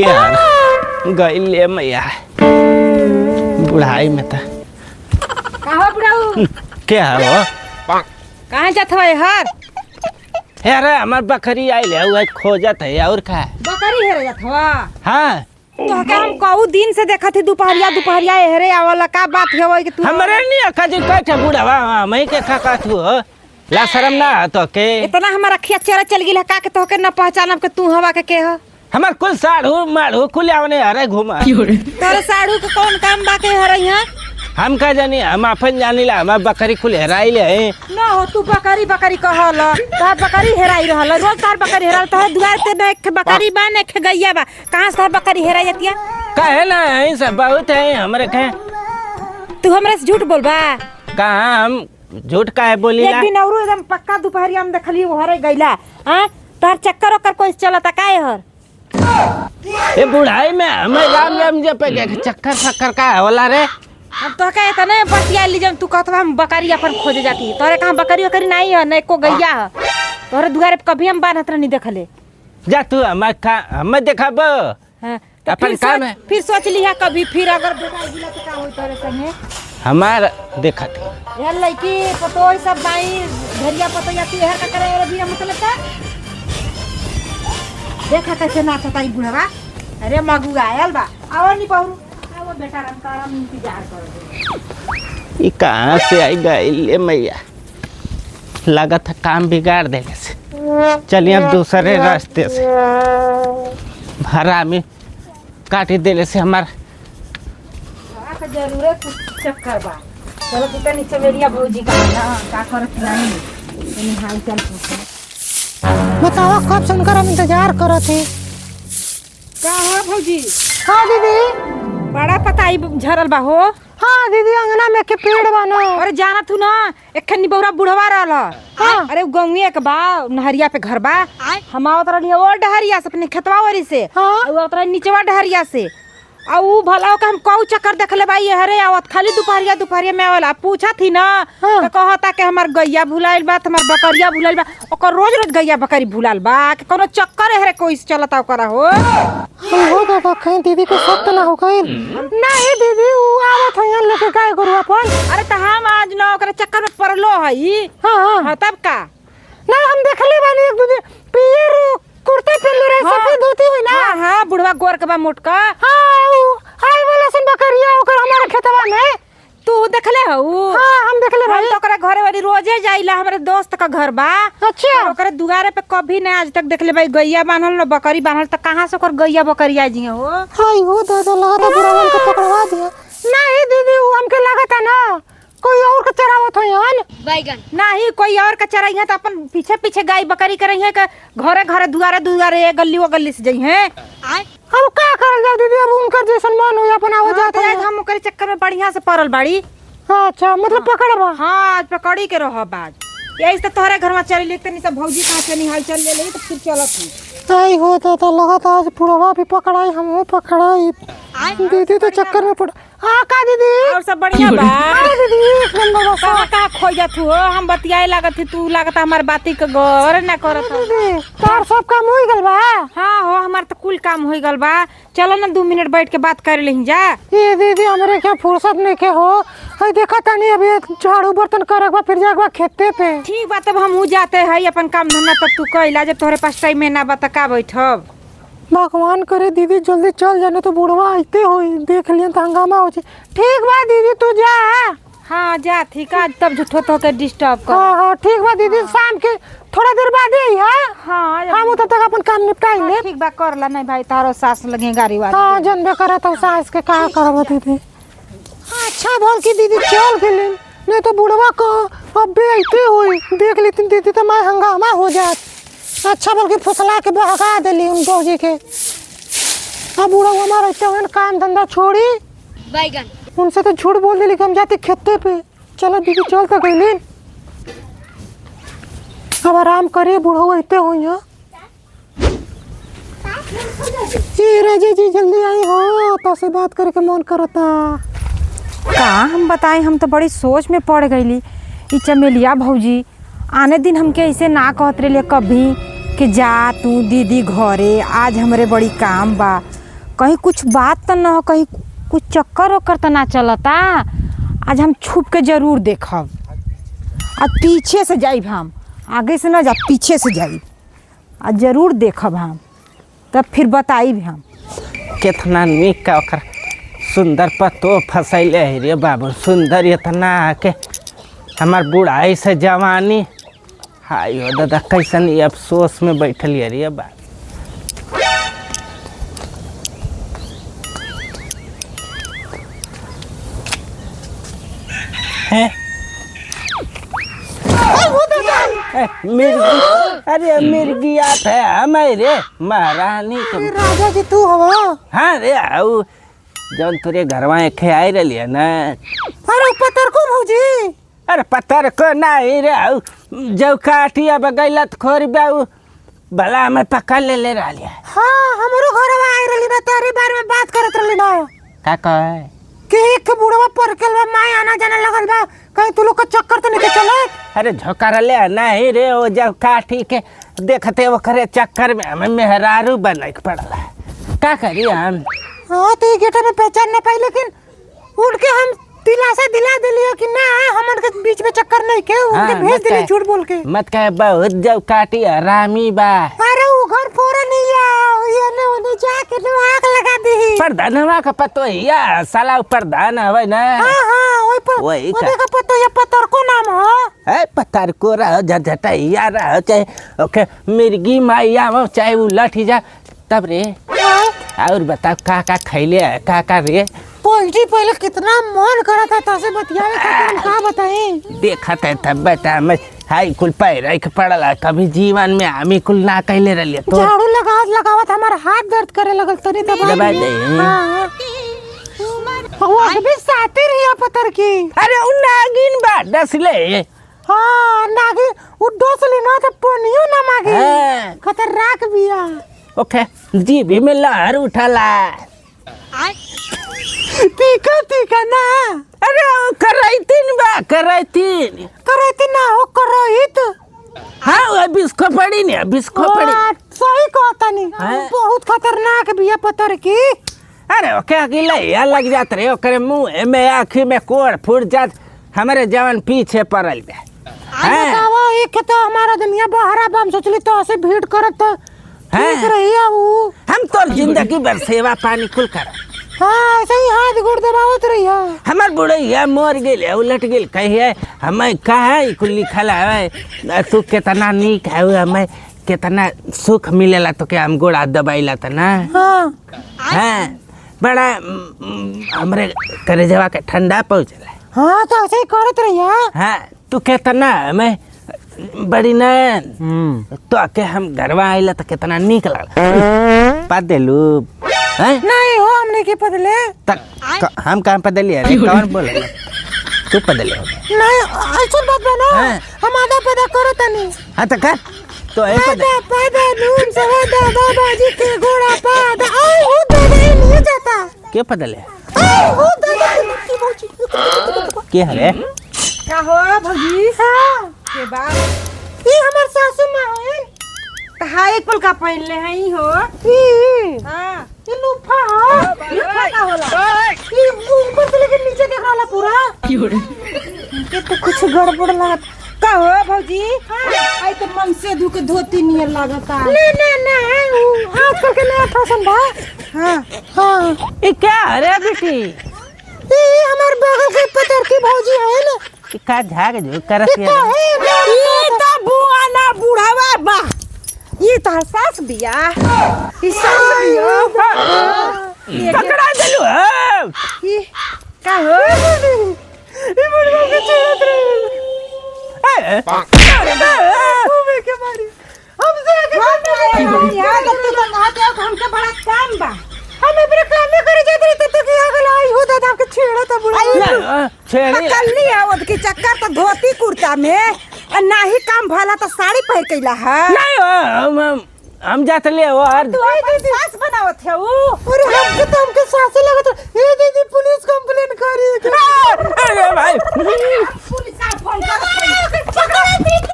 क्या गईले मैया बुढ़ाई में था कहाँ बुढ़ाऊ क्या हो कहाँ जात हवे हर अरे हमार बकरी आइल है वो खोजत है और का बकरी हेरे जात हवा हाँ तो क्या हम कहू दिन से देखा थी दोपहरिया हेरे आवला का बात है कि तू हमारे नहीं अखा जी कैठे बुढ़ावा मैं के का तू ला शर्म ना तो के इतना हमारा खिया चेहरा चल गिला का के तो के न पहचानब के तू हवा के हो हमार कुल साढ़ू माढ़ू कुल आवने अरे घुमा तोरे साढ़ू के कौन काम बा के हरे यहाँ हम का जानी हम अपन जानी ला हमार बकरी कुल हेराइल है ना हो तू बकरी कहल तार बकरी हेराई रहल रोज तार बकरी हेराल तो दुआर ते न एक बकरी बा न एक गैया बा कहां से बकरी हेरा जातिया काहे ना है सब बहुत है हमरे के तू हमरे से झूठ बोलबा कहां हम झूठ काहे बोली एक दिन औरो एकदम पक्का दोपहरिया में देखली हरे गइला हां तार चक्कर ओकर कोई चलता काहे हर ए बुढ़ाई में हमें राम जपे के चक्कर शक्कर का होला रे अब तो कहे त नहीं बतिया ली जब तू कहत हम बकरी अपन खोजे जाती तोरे कहां बकरी नहीं है न एको गैया है तोरे दुआरे पे कभी हम बानत नहीं देखले जा तू हम देखाब हां अपन काम है फिर सोच लिया कभी फिर अगर बेटा गिला तो का होई तोरे संगे हमार देखत यार लड़की पतोई सब बाई घरिया पतोया तू हर का करे रे बिना मतलब का देखा कैसे नाचता ई बुढ़वा अरे मगु आयल बा आओ नहीं पहुरू आओ बेटा रमतारम इंतजार कर ये कहां से आई गई मैया लागत है काम बिगाड़ देने से चलिए अब दूसरे रास्ते से भरा में काट देने से हमारा जरूरत चक्कर बा चलो कितना नीचे मेरिया भौजी का ना का करत नहीं हाल चाल पूछो बताओ कब सुनकर हम इंतजार करत थे का हो भौजी हाँ दीदी बड़ा पताई झरल बा हो हाँ दीदी अंगना में के पेड़ बनो अरे जाना तू ना एखन निबौरा बुढ़वा रहल हाँ। अरे गौंगे के बा नहरिया पे घर बा हम आवत रहली ओ डहरिया से अपने खेतवा वरी से हाँ। आवत रहली नीचवा डहरिया से आ ऊ भला के हम कऊ चक्कर देखले भाई हरे आवत खाली दोपहरिया में आवला पूछा थी ना हाँ। तो कहता के हमार गैया भुलाइल बा हमार बकरिया भुलाइल बा ओकर रोज गैया बकरी भुलाल बा कि कोनो चक्कर हरे कोई चलता ओकरा हो हो दादा कहीं दीदी को शक तो ना हो गई नहीं दीदी वो आवत है यहाँ लेके काय करू अपन अरे त हम आज ना ओकरा चक्कर में पड़लो हई हाँ हां तब का नहीं हम देखले बानी एक दूजे पियर कुर्ता पहनले रहे सफेद धोती हुई ना हां बुढ़वा गोर के बा मोटका हाँ आई वाला सन बकरिया ओकर हमारे खेतवा में तू देखले हो हाँ हम देखले हम रही तो ओकरा घरे वाली रोजे जाइला हमरे दोस्त का घर बा अच्छा ओकरे दुआरे पे कभी नहीं आज तक देखले भाई गैया बांधल न बकरी बांधल त कहां से ओकर गैया बकरी आ जी हो हाय हो दादा लगा था बुरा को पकड़वा दिया नहीं दीदी वो हमके लगा था ना कोई और का चरावत हो यान बैगन नहीं कोई और का चराई है तो अपन पीछे गाय बकरी करई है घरे दुआरे गली से जई है हम का करल जा दीदी अब उनकर जैसन मन हो अपन आवा जाता है हम ओकरे चक्कर में बढ़िया से पड़ल बाड़ी अच्छा मतलब पकड़वा हां आज पकड़ी के रह बाज यही से तोहरे घर में चली लेते नहीं सब भौजी कहां से निहाल चल ले तो फिर चलत ही आई हो दादा लगा था आज पुरवा भी पकड़ाई हम वो पकड़ाई दीदी तो चक्कर में पड़ हां का दीदी और सब बढ़िया बा अरे दीदी एक नंबर कहां खो जात हो हम बतियाए लागत थी तू लागत हमार बाती के गौर ना करत दीदी तार सब काम हो गइल बा हां हो हमार तो कुल काम हो गइल बा चलो ना 2 मिनट बैठ के बात कर लेही जा ये दीदी हमरे क्या फुर्सत नहीं के हो हई देखा तानी अभी झाड़ू बर्तन करक फिर जाके खेते पे ठीक बा तब हम जाते हैं अपन काम धंधा तब तू कइला जब तोहरे पास टाइम ना बता का बैठब भगवान करे दीदी जल्दी चल जाने तो बुढ़वा आते हो देख लियन तो हंगामा हो जाए ठीक बा दीदी तू जा हाँ जा ठीक है तब झूठो तो के डिस्टर्ब कर हाँ ठीक बा दीदी शाम के थोड़ा देर बाद ही है हाँ हम तब तक अपन काम निपटाई ले ठीक बा करला नहीं भाई तारो सास लगे गाड़ी वाली हाँ जनबे करा तो सास के का करब दीदी अच्छा बोल की दीदी चल गेली नहीं तो बुढ़वा को अब भी आते हुई देख लेती दीदी तो मैं हंगामा हो जात अच्छा बोल के फुसला के बहका देली उन भौजी के अब बुढ़ा हमारा रहते हुए काम धंधा छोड़ी बैगन उनसे तो झूठ बोल देली कि हम जाते खेते पे चलो दीदी चल तो गई अब आराम करिए बूढ़ो रहते हुई यहाँ जी राजे जी जल्दी आई हो तो से बात करके मन करता का हम बताएं हम तो बड़ी सोच में पड़ गईली ई चमेलिया भौजी आने दिन हमके ऐसे ना कहत रहे कभी कि जा तू दीदी घरे आज हमरे बड़ी काम बा कहीं कुछ बात तो न हो, कहीं कुछ चक्कर वक्कर तो ना चलता। आज हम छुप के जरूर देखब। आ पीछे से जाइब हम, आगे से ना जा, पीछे से जाइब। आ जरूर देखब हम, तब फिर बताइब हम। कितना निक का ओकर सुंदर पतो फसैले है रे बाबू। सुंदर इतना के हमार बुढ़ाई से जवानी। हाय हो दादा, कैसन ये अफसोस में बैठल है रे बाबू। मिर्गी, अरे मिर्गी आप है हमारे महारानी के। राजा जी तू हवा? हाँ रे आऊ जौन तोरे घरवा एखे आई रही है ना। अरे पत्थर को भौजी। अरे पत्थर को नहीं रे आऊ, जब काटिया बगैला तो खोरी बाऊ भला में पकड़ ले रहा लिया। हाँ हमरो घरवा आई रही ना, तारे बारे में बात करत रही ना। का कहे कि एक बुढ़वा परकेल बा, माय आना जाना लगल बा, कहीं तू लोग का चक्कर तो नहीं चले? अरे झोकार ले नहीं रे, वो जब काटी के देखते वो करे चक्कर में हमें मेहरारू बने के पड़ला। का करी हम? हाँ तो ये गेटा में पहचान न पाई, लेकिन उनके हम दिलासा दिला दिलियो कि ना हमन के बीच में चक्कर नहीं के, उनके भेज दिले झूठ बोल के। मत कहे बहुत जब काटी हरामी बा। अरे वो घर पूरा नहीं है, ये ने उन्हें जाके तो आग लगा दी। प्रधानवा का पतो या साला प्रधान हवे ना। हाँ हाँ वही का पतो ये पत्थर को नाम हो। ए पत्थर को रह झटा या रह चाहे ओके मिर्गी माइया हो चाहे वो लठी जा तब रे। और बता का खैले का रे? पोल्ट्री पहले कितना मन करा था तसे बतियावे खातिर, का बताएं? देखा था तब बता मैं हाई कुल पैर के पड़ला। कभी जीवन में हमी कुल ना कहले रहिए तो झाड़ू लगावत हमारा हाथ दर्द करे लगल तनी दबा दे। हां वो अभी साथी रही पत्थर की। अरे उ नागिन बा डसले। हाँ नागिन वो डसले ना तो पनियो ना मांगे, खतरनाक बिया। ओके जीभी में लहर उठला। तीखा ना। अरे करैतीन ना हो करहित। हाँ वो बिस्को पड़ी नहीं, बिस्को पड़ी। सही कहता नहीं, बहुत खतरनाक बिया पत्थर की। अरे ओके अकेला या लग जात रे, ओकरे मुंह में आँखी में कोड़ फूट जात, हमारे जवान पीछे पड़ल बे। बतावा एक तो हमारा दुनिया बहरा बम सोचली तो ऐसे भीड़ करत ठीक रही है वो। हम तो जिंदगी भर सेवा पानी कुल कर। हाँ ऐसे ही हाथ गोड़ दबावत रही है। हमार बुढ़ैया मर गेल उलट गेल कहिए हमें कहा कुल लिखल है तू कितना नीक है, हमें कितना सुख मिलेला तो क्या हम गोड़ा दबाइला था ना। हाँ बड़ा हमरे कलेजवा के ठंडा पहुँचला। हाँ तो ऐसे ही करत रही है। हाँ तू कितना हमें बड़ी न तो आके हम घरवा आइला तो कितना नीक लगला। पदेलू नहीं हो हमने के पदले तक हम कहाँ पदली अरे कौन बोले तू पदले हो नहीं ऐसा बात बना। हम आधा पदा करो तनी। हाँ तो कर तो है पदा नून सवादा बाबाजी के घोड़ा पादा आई हो दादा नहीं जाता क्या पदले आई हो दादा की भौजी क्या है का हो भौजी? हां के बात ये हमर सासू मां है। हाई कुल का पहनले हई हो। हां ये लूफा हो। लूफा का होला? ये ऊपर से लेके नीचे देख रहा पूरा ये तो कुछ गड़बड़ लगत। का हो भौजी? आई तो मन से धो के धोती नियर लागता। नहीं आजकल के नया फैशन बा। हां ये क्या अरे बेटी ये हमार बगल के पत्थर की भौजी है ना। का झाग जो करत ये तो बुआ ना बुढ़ावा बा, ये तो सास बिया। ई सास बिया पकड़ा देलू ई का हो? ये बुढ़वा के चलत रहे घूमे के मारी हमसे आगे यार तू तो नहाते हो, हमके बड़ा काम बा। हम अपने काम में करे जाते रहे तो कि आगे लाई हो दादा के छेड़ा तो बुढ़वा छेड़ी कल नहीं आवत की चक्कर तो धोती कुर्ता में और ना ही काम भला तो साड़ी पहन कैला है। नहीं हम जाते ले वो और तू सास बनावत है वो। अरे हमके सासे लगत ये दीदी पुलिस कंप्लेन करी। अरे भाई पुलिस का फोन कर